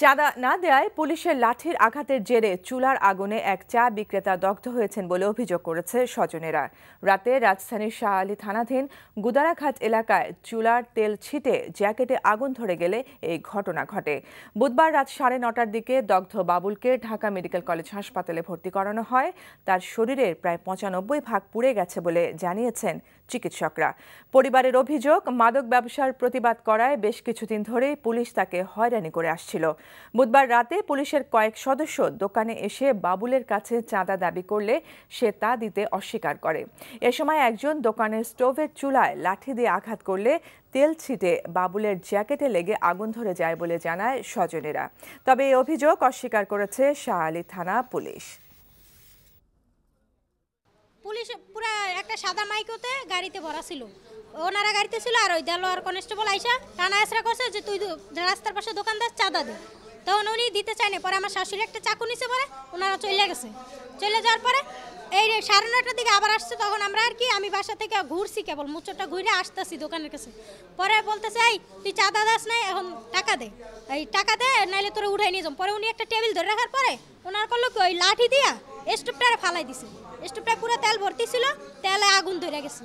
চাঁদা না দেওয়ায় পুলিশের লাঠির আঘাতের জেরে চুলার আগুনে এক চা বিক্রেতা দগ্ধ হয়েছেন বলে অভিযোগ করেছে স্বজনেরা। রাতে রাজধানীর শাহ আলী থানাধীন গুদারাঘাট এলাকায় চুলার তেল ছিটে জ্যাকেটে আগুন ধরে গেলে এই ঘটনা ঘটে। বুধবার রাত 9:30টার দিকে দগ্ধ বাবুলকে ঢাকা মেডিকেল কলেজ হাসপাতালে ভর্তি করানো হয়। তার শরীরের প্রায় 95% পুড়ে গেছে বলে জানিয়েছেন চিকিৎসকরা। পরিবারের অভিযোগ, মাদক ব্যবসার প্রতিবাদ করায় বেশ কিছুদিন ধরেই পুলিশ তাকে হয়রানি করে আসছিল। বুধবার রাতে পুলিশের কয়েক সদস্য দোকানে এসে বাবুলের কাছে চাঁদা দাবি করলে সে তা দিতে অস্বীকার করে। এ সময় একজন দোকানের স্টোভের চুলায় লাঠি দিয়ে আঘাত করলে তেল ছিটে বাবুলের জ্যাকেটে লেগে আগুন ধরে যায় বলে জানায় স্বজনেরা। তবে এই অভিযোগ অস্বীকার করেছে শাহ আলী থানা পুলিশ। পুলিশ পুরা একটা সাদা মাইকোতে গাড়িতে ভরা ছিল, ওনারা গাড়িতে ছিল, আর ওই দেলোয়ার কনস্টেবল আইসা টানা এসরা করছে যে তুই রাস্তার পাশে দোকানদার চাঁদা দে। তখন উনি দিতে চায়নি, পরে আমার শাশুড়ি একটা চাকু নিছে, পরে ওনারা চলে গেছে। চলে যাওয়ার পরে এই 9:30টার দিকে আবার আসছে। তখন আমরা আর কি, আমি বাসা থেকে ঘুরছি, কেবল মুচোটা ঘুরে আসতেছি দোকানের কাছে। পরে বলতেছে, এই তুই চাঁদা দাস নাই, এখন টাকা দে, এই টাকা দে, নাইলে তোরা উঠাই নিয়ে যাম। পরে উনি একটা টেবিল ধরে রাখার পরে ওনার করলো কি, ওই লাঠি দিয়া স্টোভটারে ফালাই দিছে। স্টোভটা পুরো তেল ভর্তি ছিল, তেলে আগুন ধরে গেছে।